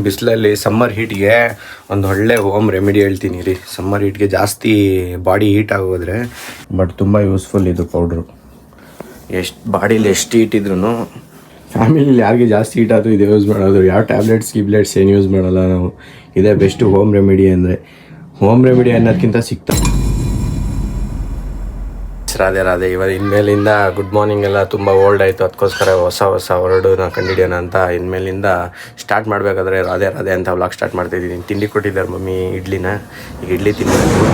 ಬಿಸಿಲಲ್ಲಿ ಸಮ್ಮರ್ ಹೀಟ್ಗೆ ಒಂದು ಒಳ್ಳೆ ಹೋಮ್ ರೆಮಿಡಿ ಹೇಳ್ತೀನಿ ರೀ. ಸಮ್ಮರ್ ಹೀಟ್ಗೆ ಜಾಸ್ತಿ ಬಾಡಿ ಹೀಟ್ ಆಗೋದ್ರೆ ಬಟ್ ತುಂಬ ಯೂಸ್ಫುಲ್ ಇದು ಪೌಡ್ರು. ಬಾಡೀಲಿ ಎಷ್ಟು ಹೀಟ್ ಇದ್ರೂ ಫ್ಯಾಮಿಲಿಲಿ ಯಾರಿಗೆ ಜಾಸ್ತಿ ಹೀಟ್ ಆದರೂ ಇದು ಯೂಸ್ ಮಾಡೋದು. ಯಾವ ಗಿಬ್ಲೆಟ್ಸ್ ಏನು ಯೂಸ್ ಮಾಡಲ್ಲ ನಾವು. ಇದೇ ಬೆಸ್ಟು ಹೋಮ್ ರೆಮಿಡಿ ಅಂದರೆ. ಹೋಮ್ ರೆಮಿಡಿ ಅನ್ನೋದಕ್ಕಿಂತ ರಾಧೆ ಇನ್ಮೇಲಿಂದ ಗುಡ್ ಮಾರ್ನಿಂಗ್ ಎಲ್ಲ ತುಂಬ ಓಲ್ಡ್ ಆಯಿತು. ಅದಕ್ಕೋಸ್ಕರ ಹೊಸ ವರ್ಡನ್ನ ಕಂಡಿಡಿಯೋಣ ಅಂತ ಇನ್ಮೇಲಿಂದ ಸ್ಟಾರ್ಟ್ ಮಾಡಬೇಕಾದ್ರೆ ರಾಧೆ ಅಂತ ವ್ಲಾಗ್ ಸ್ಟಾರ್ಟ್ ಮಾಡ್ತಾಯಿದ್ದೀನಿ. ತಿಂಡಿ ಕೊಟ್ಟಿದ್ದಾರೆ ಮಮ್ಮಿ ಈಗ ಇಡ್ಲಿ ತಿನ್ನಬೇಕು.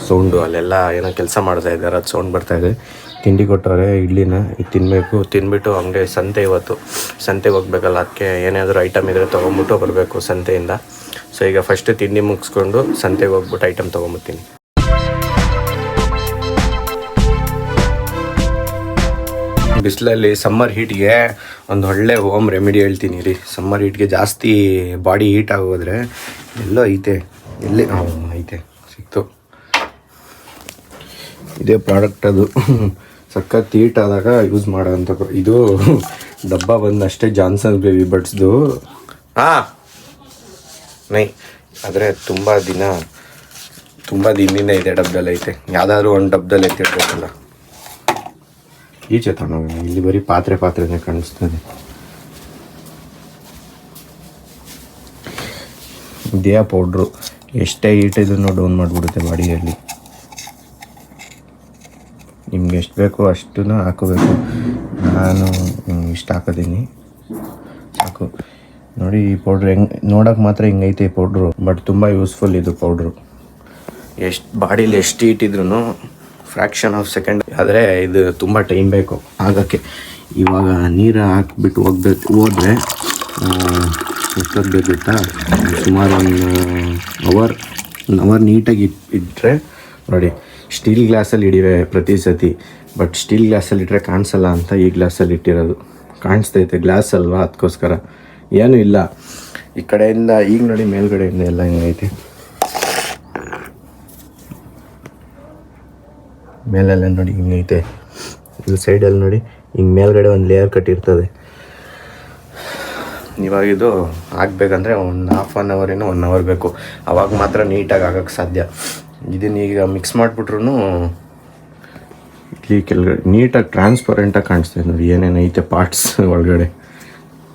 ಸೌಂಡು ಅಲ್ಲೆಲ್ಲ ಏನೋ ಕೆಲಸ ಮಾಡ್ತಾ ಇದ್ದಾರೆ, ಅದು ಸೌಂಡ್ ಬರ್ತಾಯಿದೆ. ತಿಂಡಿ ಕೊಟ್ಟವ್ರೆ ಇಡ್ಲಿನ, ಇದು ತಿನ್ನಬೇಕು. ತಿಂದ್ಬಿಟ್ಟು ಹಂಗೆ ಇವತ್ತು ಸಂತೆಗೆ ಹೋಗ್ಬೇಕಲ್ಲ, ಅದಕ್ಕೆ ಏನಾದರೂ ಐಟಮ್ ಇದ್ದರೆ ತೊಗೊಂಬಿಟ್ಟು ಬರಬೇಕು ಸಂತೆಯಿಂದ. ಸೊ ಈಗ ಫಸ್ಟ್ ತಿಂಡಿ ಮುಗಿಸ್ಕೊಂಡು ಸಂತೆಗೆ ಹೋಗ್ಬಿಟ್ಟು ಐಟಮ್ ತೊಗೊಂಬರ್ತೀನಿ. ಬಿಸಿಲಲ್ಲಿ ಸಮ್ಮರ್ ಹೀಟ್ಗೆ ಒಂದು ಒಳ್ಳೆ ಹೋಮ್ ರೆಮಿಡಿ ಹೇಳ್ತೀನಿ ರೀ. ಸಮ್ಮರ್ ಹೀಟ್ಗೆ ಜಾಸ್ತಿ ಬಾಡಿ ಹೀಟ್ ಆಗೋದ್ರೆ ಎಲ್ಲೋ ಐತೆ, ಐತೆ ಸಿಕ್ತು. ಇದೇ ಪ್ರಾಡಕ್ಟ್ ಅದು. ಸಖತ್ ಹೀಟ್ ಆದಾಗ ಯೂಸ್ ಮಾಡೋಂಥ ಇದು. ಡಬ್ಬ ಬಂದು ಅಷ್ಟೇ ಜಾನ್ಸನ್ ಬೇಬಿ ಬಡ್ಸ್ದು. ಆದರೆ ತುಂಬ ದಿನದಿಂದ ಇದೆ ಡಬ್ಬದಲ್ಲಿ ಐತೆ. ಯಾವುದಾದ್ರೂ ಒಂದು ಡಬ್ಬದಲ್ಲಿ ಐತಿರ್ಬೇಕಲ್ಲ. ಈಚೆ ತಗೊಂಡೋಗ, ಇಲ್ಲಿ ಬರೀ ಪಾತ್ರೆನೇ ಕಾಣಿಸ್ತದೆ. ಇದೇ ಪೌಡ್ರು ಎಷ್ಟೇ ಹೀಟ್ ಇದನ್ನು ಡೌನ್ ಮಾಡಿಬಿಡುತ್ತೆ ಬಾಡಿಯಲ್ಲಿ. ನಿಮ್ಗೆ ಎಷ್ಟು ಬೇಕೋ ಅಷ್ಟನ್ನು ಹಾಕೋಬೇಕು. ನಾನು ಇಷ್ಟು ಹಾಕೋತೀನಿ ಸಾಕು. ನೋಡಿ ಈ ಪೌಡ್ರ್ ನೋಡೋಕೆ ಮಾತ್ರ ಹಿಂಗೈತೆ ಈ ಪೌಡ್ರು, ಬಟ್ ತುಂಬ ಯೂಸ್ಫುಲ್ ಇದು ಪೌಡ್ರು. ಬಾಡೀಲಿ ಎಷ್ಟು ಹೀಟ್ ಇದ್ರೂ ಫ್ರ್ಯಾಕ್ಷನ್ ಆಫ್ ಸೆಕೆಂಡ್. ಆದರೆ ಇದು ತುಂಬ ಟೈಮ್ ಬೇಕು ಆಗೋಕ್ಕೆ. ಇವಾಗ ನೀರು ಹಾಕ್ಬಿಟ್ಟು ಹೋದರೆ ಎಷ್ಟೊತ್ತು ಬೇಕು ಗೊತ್ತಾ? ಸುಮಾರು ಒನ್ ಅವರ್ ನೀಟಾಗಿ ಇಟ್ಟರೆ ನೋಡಿ. ಸ್ಟೀಲ್ ಗ್ಲಾಸಲ್ಲಿ ಇಡಿವೆ ಪ್ರತಿ ಸತಿ, ಬಟ್ ಸ್ಟೀಲ್ ಗ್ಲಾಸಲ್ಲಿ ಇಟ್ಟರೆ ಕಾಣಿಸಲ್ಲ ಅಂತ ಈ ಗ್ಲಾಸಲ್ಲಿ ಇಟ್ಟಿರೋದು. ಕಾಣಿಸ್ತೈತೆ ಗ್ಲಾಸ್ ಅಲ್ವಾ, ಅದಕ್ಕೋಸ್ಕರ. ಏನೂ ಇಲ್ಲ ಈ ಕಡೆಯಿಂದ. ಈಗ ನೋಡಿ ಮೇಲ್ಗಡೆಯಿಂದ ಎಲ್ಲ ಹಿಂಗೈತೆ. ಮೇಲೆಲ್ಲ ನೋಡಿ ಹಿಂಗೈತೆ. ಇದು ಸೈಡಲ್ಲಿ ನೋಡಿ ಹಿಂಗೆ ಮೇಲ್ಗಡೆ ಒಂದು ಲೇಯರ್ ಕಟ್ಟಿರ್ತದೆ. ಇವಾಗಿದು ಆಗಬೇಕಂದ್ರೆ ಒಂದು ಹಾಫ್ ಆನ್ ಅವರಿಂದ 1 ಅವರ್ ಬೇಕು. ಆವಾಗ ಮಾತ್ರ ನೀಟಾಗಿ ಆಗೋಕ್ಕೆ ಸಾಧ್ಯ. ಇದನ್ನೀಗ ಮಿಕ್ಸ್ ಮಾಡಿಬಿಟ್ರು ಇಲ್ಲಿ ಕೆಳಗಡೆ ನೀಟಾಗಿ ಟ್ರಾನ್ಸ್ಪರೆಂಟಾಗಿ ಕಾಣಿಸ್ತದೆ ನೋಡಿ ಏನೇನೈತೆ ಪಾರ್ಟ್ಸ್ ಒಳಗಡೆ.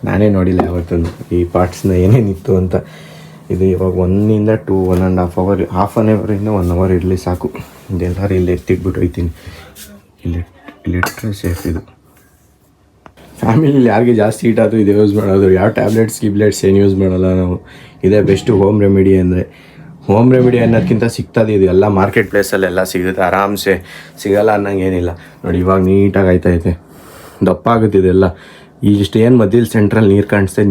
ನಾನೇ ನೋಡಿಲ್ಲ ಯಾವತ್ತೊಂದು ಈ ಪಾರ್ಟ್ಸ್ನ ಏನೇನಿತ್ತು ಅಂತ. ಇದು ಇವಾಗ 1 to 1.5 hour, ಹಾಫ್ ಆನ್ ಅವರಿಂದ 1 hour ಇರಲಿ ಸಾಕು. ಇದೆಲ್ಲರೂ ಇಲ್ಲಿ ಎತ್ತಿಟ್ಬಿಟ್ಟು ಹೋಗ್ತೀನಿ. ಇಲ್ಲಿಟ್ಟರೆ ಸೇಫ್ ಇದು. ಫ್ಯಾಮಿಲಿಲಿ ಯಾರಿಗೆ ಜಾಸ್ತಿ ಹೀಟ್ ಆದರೂ ಇದು ಯೂಸ್ ಮಾಡೋದು. ಯಾವ ಗಿಬ್ಲೆಟ್ಸ್ ಏನು ಯೂಸ್ ಮಾಡಲ್ಲ ನಾವು. ಇದೇ ಬೆಸ್ಟು ಹೋಮ್ ರೆಮಿಡಿ ಅಂದರೆ. ಹೋಮ್ ರೆಮಿಡಿ ಅನ್ನೋದಕ್ಕಿಂತ ಸಿಗ್ತದೆ ಇದು. ಎಲ್ಲ ಮಾರ್ಕೆಟ್ ಪ್ಲೇಸಲ್ಲೆಲ್ಲ ಸಿಗುತ್ತೆ ಆರಾಮ್ಸೆ, ಸಿಗಲ್ಲ ಅನ್ನಂಗೆ ಏನಿಲ್ಲ. ನೋಡಿ ಇವಾಗ ನೀಟಾಗಿ ಆಯ್ತೈತೆ, ದಪ್ಪ ಆಗುತ್ತೆ ಇದೆಲ್ಲ. ಇಷ್ಟು ಏನು ಮಧ್ಯದಲ್ಲಿ ಸೆಂಟ್ರಲ್ಲಿ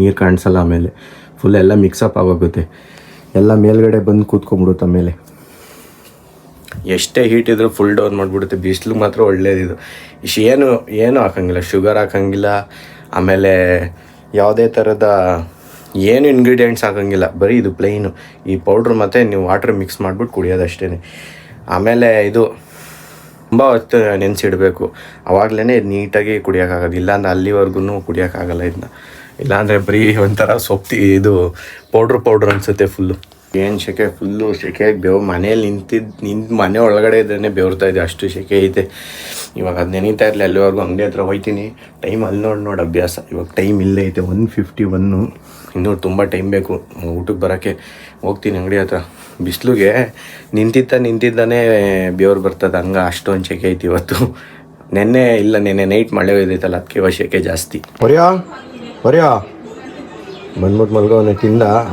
ನೀರು ಕಾಣಿಸಲ್ಲ. ಆಮೇಲೆ ಫುಲ್ ಎಲ್ಲ ಮಿಕ್ಸಪ್ ಆಗೋಗುತ್ತೆ. ಎಲ್ಲ ಮೇಲ್ಗಡೆ ಬಂದು ಕೂತ್ಕೊಂಡ್ಬಿಡುತ್ತೆ. ಆಮೇಲೆ ಎಷ್ಟೇ ಹೀಟ್ ಇದ್ರೂ ಫುಲ್ ಡೌನ್ ಮಾಡಿಬಿಡುತ್ತೆ. ಬಿಸಿಲು ಮಾತ್ರ ಒಳ್ಳೇದಿದು. ಏನು ಹಾಕೋಂಗಿಲ್ಲ, ಶುಗರ್ ಹಾಕೋಂಗಿಲ್ಲ, ಆಮೇಲೆ ಯಾವುದೇ ಥರದ ಏನು ಇಂಗ್ರೀಡಿಯೆಂಟ್ಸ್ ಹಾಕೋಂಗಿಲ್ಲ. ಬರೀ ಇದು ಪ್ಲೈನು ಈ ಪೌಡ್ರ್ ಮತ್ತು ನೀವು ವಾಟ್ರ್ ಮಿಕ್ಸ್ ಮಾಡಿಬಿಟ್ಟು ಕುಡಿಯೋದಷ್ಟೇ. ಆಮೇಲೆ ಇದು ತುಂಬ ಹೊತ್ತು ನೆನೆಸಿಡಬೇಕು. ಆವಾಗಲೇ ಇದು ನೀಟಾಗಿ ಕುಡಿಯೋಕ್ಕಾಗೋದು. ಇಲ್ಲಾಂದ್ರೆ ಅಲ್ಲಿವರೆಗೂ ಕುಡಿಯೋಕ್ಕಾಗಲ್ಲ ಇದನ್ನ. ಇಲ್ಲಾಂದರೆ ಬರೀ ಒಂಥರ ಇದು ಪೌಡ್ರ್ ಅನಿಸುತ್ತೆ ಫುಲ್ಲು. ಏನು ಫುಲ್ಲು ಸೆಕೆಗೆ ಮನೇಲಿ ನಿಂತು ಮನೆ ಒಳಗಡೆ ಇದ್ರೇ ಬೆವರ್ತಾಯಿದೆ, ಅಷ್ಟು ಸೆಕೆ ಐತೆ. ಇವಾಗ ಅದು ನೆನೀತಾ ಇರಲಿ. ಅಲ್ಲಿವರೆಗೂ ಅಂಗಡಿ ಹತ್ರ ಹೋಗ್ತೀನಿ. ಟೈಮ್ ಅಲ್ಲಿ ನೋಡಿ ಅಭ್ಯಾಸ. ಇವಾಗ ಟೈಮ್ ಇಲ್ಲೇ ಐತೆ 1:51. ಇನ್ನೂ ತುಂಬ ಟೈಮ್ ಬೇಕು ಊಟಕ್ಕೆ ಬರೋಕ್ಕೆ. ಹೋಗ್ತೀನಿ ಅಂಗಡಿ ಹತ್ರ. ಬಿಸಿಲಿಗೆ ನಿಂತಿದ್ದಾನೆ ಬೆವರು ಬರ್ತದೆ. ಹಂಗೆ ಅಷ್ಟೊಂದು ಸೆಕೆ ಐತಿ ಇವತ್ತು. ನೆನ್ನೆ ನೈಟ್ ಮಳೆ ಹೋಯ್ತೈತಲ್ಲ, ಅದಕ್ಕೆ ಇವಾಗ ಸೆಕೆ ಜಾಸ್ತಿ. ಹೊರ್ಯಾ ಬಂದ್ಬಿಟ್ಟು ಮಲ್ಗೋನೆ.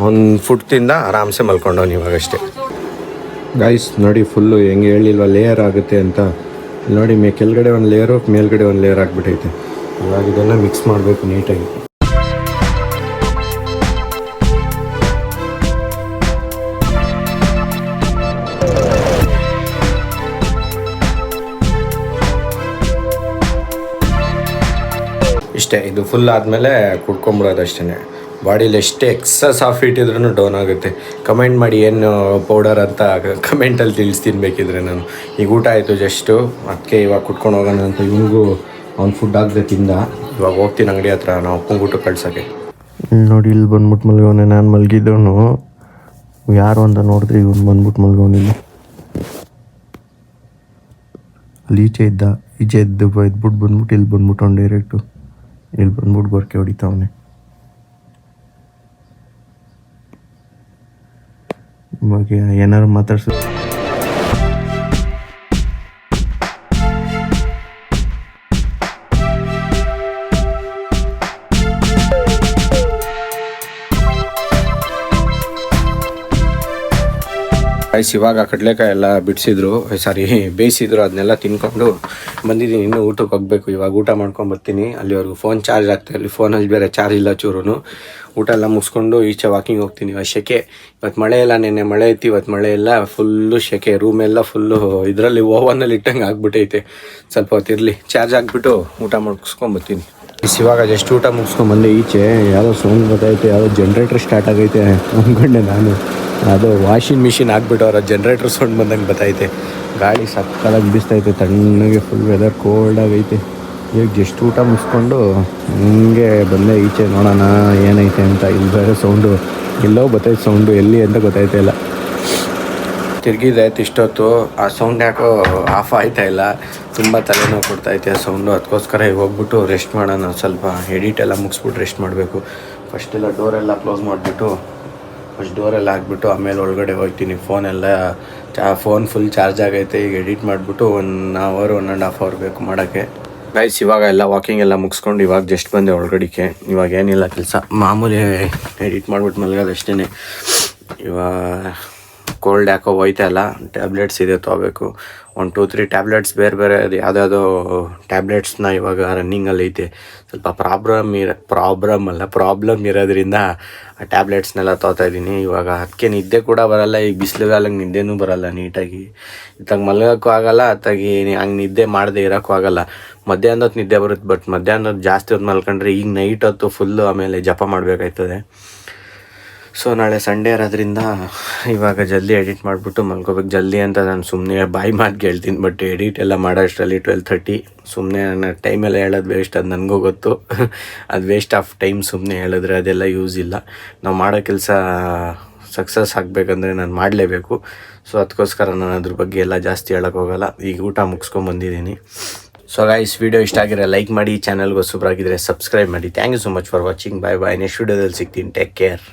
ಒಂದು ಫುಡ್ ತಿಂದ ಆರಾಮ್ಸೆ ಮಲ್ಕೊಂಡವನು ಇವಾಗಷ್ಟೇ. ಗೈಸ್ ನೋಡಿ ಫುಲ್ಲು ಹೆಂಗೆ ಹೇಳಿಲ್ವ ಲೇಯರ್ ಆಗುತ್ತೆ ಅಂತ. ನೋಡಿ ಕೆಳಗಡೆ ಒಂದು ಲೇಯರು, ಮೇಲ್ಗಡೆ ಒಂದು ಲೇಯರ್ ಆಗಿಬಿಟ್ಟೈತೆ. ಇವಾಗ ಇದೆಲ್ಲ ಮಿಕ್ಸ್ ಮಾಡಬೇಕು ನೀಟಾಗಿ. ಇಷ್ಟೇ, ಇದು ಫುಲ್ ಆದಮೇಲೆ ಕುಡ್ಕೊಂಬಿಡೋದು ಅಷ್ಟೇ. ಬಾಡೀಲಿ ಎಷ್ಟೇ ಎಕ್ಸಸ್ ಆಫ್ ಹೀಟ್ ಇದ್ರೂ ಡೌನ್ ಆಗುತ್ತೆ. ಕಮೆಂಟ್ ಮಾಡಿ ಏನು ಪೌಡರ್ ಅಂತ ಕಮೆಂಟಲ್ಲಿ ತಿಳಿಸ್ತೀನಿ ಬೇಕಿದ್ರೆ. ನಾನು ಈಗ ಊಟ ಆಯಿತು ಜಸ್ಟು, ಅದಕ್ಕೆ ಇವಾಗ ಕುಟ್ಕೊಂಡು ಹೋಗೋಣ ಅಂತ. ಇವನಿಗೂ ಅವ್ನು ಫುಡ್ ಆಗದೆ ತಿಂದ. ಇವಾಗ ಹೋಗ್ತೀನಿ ಅಂಗಡಿ ಹತ್ರ ನಾವು ಅಪ್ಪಂಗೆ ಊಟ ಕಳ್ಸೋಕ್ಕೆ. ನೋಡಿ ಇಲ್ಲಿ ಬಂದ್ಬಿಟ್ಟು ಮಲ್ಗವನೆ. ನಾನು ಮಲಗಿದ್ದವನು ಯಾರು ಅಂತ ನೋಡಿದ್ರೆ ಇವನು ಬಂದ್ಬಿಟ್ಟು ಮಲ್ಗವನಿಲ್ಲ. ಅಲ್ಲಿ ಈಚೆ ಎದ್ದು ಬಂದ್ಬಿಟ್ಟು ಇಲ್ಲಿ ಬಂದ್ಬಿಟ್ಟು ಅವ್ನು ಡೈರೆಕ್ಟು ಇಲ್ಲಿ ಬಂದ್ಬಿಟ್ಟು ಗೊರಕೆ ಹೊಡಿತಾವನೆ. ಇವಾಗ ಏನಾರು ಮಾತಾಡ್ಸ ಇವಾಗ ಕಡಲೆಕಾಯಿ ಎಲ್ಲ ಬಿಡಿಸಿದ್ರು, ಬೇಯಿಸಿದ್ರು. ಅದನ್ನೆಲ್ಲ ತಿನ್ಕೊಂಡು ಬಂದಿದ್ದೀನಿ. ಇನ್ನೂ ಊಟಕ್ಕೆ ಹೋಗಬೇಕು. ಇವಾಗ ಊಟ ಮಾಡ್ಕೊಂಡು ಬರ್ತೀನಿ. ಅಲ್ಲಿವರೆಗೂ ಫೋನ್ ಚಾರ್ಜ್ ಆಗ್ತಾಯಿಲ್ಲ. ಅಲ್ಲಿ ಫೋನಲ್ಲಿ ಬೇರೆ ಚಾರ್ಜ್ ಇಲ್ಲ ಚೂರು. ಊಟ ಎಲ್ಲ ಮುಗಿಸ್ಕೊಂಡು ಈಚೆ ವಾಕಿಂಗ್ ಹೋಗ್ತೀನಿ. ಇವತ್ತು ಶೆಕೆ, ಇವತ್ತು ಮಳೆ ಇಲ್ಲ. ನೆನ್ನೆ ಮಳೆ ಐತಿ, ಇವತ್ತು ಮಳೆ ಇಲ್ಲ. ಫುಲ್ಲು ಶೆಕೆ, ರೂಮೆಲ್ಲ ಫುಲ್ಲು ಇದರಲ್ಲಿ ಓವನಲ್ಲಿ ಇಟ್ಟಂಗೆ ಆಗ್ಬಿಟ್ಟೈತೆ. ಸ್ವಲ್ಪ ಹೊತ್ತಿರಲಿ, ಚಾರ್ಜ್ ಆಗಿಬಿಟ್ಟು ಊಟ ಮುಗಿಸ್ಕೊಂಬರ್ತೀನಿ. ಇವಾಗ ಜಸ್ಟ್ ಊಟ ಮುಗಿಸ್ಕೊಂಬಂದೆ. ಈಚೆ ಯಾವುದೋ ಸೌಂಡ್ ಗೊತ್ತೈತೆ, ಯಾವುದೋ ಜನ್ರೇಟ್ರ್ ಸ್ಟಾರ್ಟ್ ಆಗೈತೆ ಅಂದ್ಕೊಂಡೆ ನಾನು. ಅದು ವಾಷಿಂಗ್ ಮಿಷಿನ್ ಹಾಕ್ಬಿಟ್ಟು ಜನ್ರೇಟ್ರ್ ಸೌಂಡ್ ಬಂದಂಗೆ ಬರ್ತೈತೆ. ಗಾಳಿ ಸಕ್ಕತ್ತಾಗಿ ಬೀಸ್ತೈತೆ, ತಣ್ಣಗೆ ಫುಲ್ ವೆದರ್ ಕೋಲ್ಡ್ ಆಗೈತೆ. ಈಗ ಜಸ್ಟ್ ಊಟ ಮುಗಿಸ್ಕೊಂಡು ಹಿಂಗೆ ಬಂದೆ ಈಚೆ, ನೋಡೋಣ ಏನೈತೆ ಅಂತ. ಇಲ್ಲಿ ಬೇರೆ ಸೌಂಡು ಎಲ್ಲೋ ಬರ್ತೈತೆ, ಸೌಂಡು ಎಲ್ಲಿ ಅಂತ ಗೊತ್ತಾಯ್ತಾ ಇಲ್ಲ. ತಿರ್ಗಿದಾಯ್ತು ಇಷ್ಟೊತ್ತು. ಆ ಸೌಂಡ್ ಯಾಕೋ ಆಫ್ ಆಯ್ತಾ ಇಲ್ಲ. ತುಂಬ ತಲೆನೋವು ಕೊಡ್ತಾಯಿತ್ತು ಆ ಸೌಂಡು. ಅದಕ್ಕೋಸ್ಕರ ಈಗ ಹೋಗ್ಬಿಟ್ಟು ರೆಸ್ಟ್ ಮಾಡೋಣ. ಸ್ವಲ್ಪ ಎಡಿಟ್ ಎಲ್ಲ ಮುಗಿಸ್ಬಿಟ್ಟು ರೆಸ್ಟ್ ಮಾಡಬೇಕು. ಫಸ್ಟೆಲ್ಲ ಡೋರೆಲ್ಲ ಕ್ಲೋಸ್ ಮಾಡಿಬಿಟ್ಟು ಡೋರೆಲ್ಲ ಹಾಕ್ಬಿಟ್ಟು ಆಮೇಲೆ ಒಳಗಡೆ ಹೋಗ್ತೀನಿ. ಫೋನ್ ಫುಲ್ ಚಾರ್ಜ್ ಆಗೈತೆ. ಈಗ ಎಡಿಟ್ ಮಾಡಿಬಿಟ್ಟು 1 hour 1.5 hour ಬೇಕು ಮಾಡೋಕ್ಕೆ. ಗೈಸ್ ಇವಾಗ ಎಲ್ಲ ವಾಕಿಂಗ್ ಎಲ್ಲ ಮುಗಿಸ್ಕೊಂಡು ಇವಾಗ ಜಸ್ಟ್ ಬಂದೆ ಒಳಗಡೆಗೆ. ಇವಾಗ ಏನಿಲ್ಲ ಕೆಲಸ, ಮಾಮೂಲಿ ಎಡಿಟ್ ಮಾಡಿಬಿಟ್ಟು ಮಲಗೋದಷ್ಟೇ. ಇವಾಗ ಕೋಲ್ಡ್ ಯಾಕೋ ಹೋಯ್ತಾ ಇಲ್ಲ. ಟ್ಯಾಬ್ಲೆಟ್ಸ್ ಇದೆ ತೊಗೋಬೇಕು. 1 2 3 ಟ್ಯಾಬ್ಲೆಟ್ಸ್ ಬೇರೆ ಅದು ಯಾವುದ್ಯಾವುದೋ ಟ್ಯಾಬ್ಲೆಟ್ಸ್ನ ಇವಾಗ ರನ್ನಿಂಗಲ್ಲಿ ಐತೆ. ಸ್ವಲ್ಪ ಪ್ರಾಬ್ಲಮ್ ಇರೋದ್ರಿಂದ ಆ ಟ್ಯಾಬ್ಲೆಟ್ಸ್ನೆಲ್ಲ ತೊಗೊತಾ ಇದ್ದೀನಿ. ಇವಾಗ ಅದಕ್ಕೆ ನಿದ್ದೆ ಕೂಡ ಬರೋಲ್ಲ. ಈಗ ಬಿಸಿಲುಗಾಲಂಗೆ ನಿದ್ದೆನೂ ಬರೋಲ್ಲ ನೀಟಾಗಿ. ಇತ್ತಾಗ ಮಲಗೋಕ್ಕೂ ಆಗೋಲ್ಲ, ಅತ್ತಾಗಿ ಹಂಗೆ ನಿದ್ದೆ ಮಾಡದೆ ಇರೋಕ್ಕೂ ಆಗೋಲ್ಲ. ಮಧ್ಯಾಹ್ನದ ನಿದ್ದೆ ಬರುತ್ತೆ, ಬಟ್ ಮಧ್ಯಾಹ್ನದ ಜಾಸ್ತಿ ಹೊತ್ತು ಮಲ್ಕೊಂಡ್ರೆ ಈಗ ನೈಟ್ ಹೊತ್ತು ಫುಲ್ಲು ಆಮೇಲೆ ಜಪ ಮಾಡಬೇಕಾಯ್ತದೆ. ಸೊ ನಾಳೆ ಸಂಡೇ ಇರೋದ್ರಿಂದ ಇವಾಗ ಜಲ್ದಿ ಎಡಿಟ್ ಮಾಡಿಬಿಟ್ಟು ಮಲ್ಕೋಬೇಕು. ಜಲ್ದಿ ಅಂತ ನಾನು ಸುಮ್ಮನೆ ಬಾಯಿ ಮಾತು ಹೇಳ್ತೀನಿ, ಬಟ್ ಎಡಿಟ್ ಎಲ್ಲ ಮಾಡೋ ಅಷ್ಟರಲ್ಲಿ 12:30. ಸುಮ್ಮನೆ ನನ್ನ ಟೈಮೆಲ್ಲ ಹೇಳೋದು ವೇಸ್ಟ್, ಅದು ನನಗೂ ಗೊತ್ತು. ಅದು ವೇಸ್ಟ್ ಆಫ್ ಟೈಮ್. ಸುಮ್ಮನೆ ಹೇಳಿದ್ರೆ ಅದೆಲ್ಲ ಯೂಸ್ ಇಲ್ಲ. ನಾವು ಮಾಡೋ ಕೆಲಸ ಸಕ್ಸಸ್ ಆಗಬೇಕಂದ್ರೆ ನಾನು ಮಾಡಲೇಬೇಕು. ಸೊ ಅದಕ್ಕೋಸ್ಕರ ನಾನು ಅದ್ರ ಬಗ್ಗೆ ಎಲ್ಲ ಜಾಸ್ತಿ ಹೇಳೋಕ್ಕೋಗಲ್ಲ. ಈಗ ಊಟ ಮುಗಿಸ್ಕೊಂಬಂದಿದ್ದೀನಿ. ಸೊ ಗೈಸ್, ವಿಡಿಯೋ ಇಷ್ಟ ಆಗಿದ್ರೆ ಲೈಕ್ ಮಾಡಿ, ಚಾನಲ್ಗೆ ಹೊಸಬ್ರಾಗಿದ್ದರೆ ಸಬ್ಸ್ಕ್ರೈಬ್ ಮಾಡಿ. Thank you so much for watching. Bye. Next ವಿಡಿಯೋದಲ್ಲಿ ಸಿಗ್ತೀನಿ. Take care.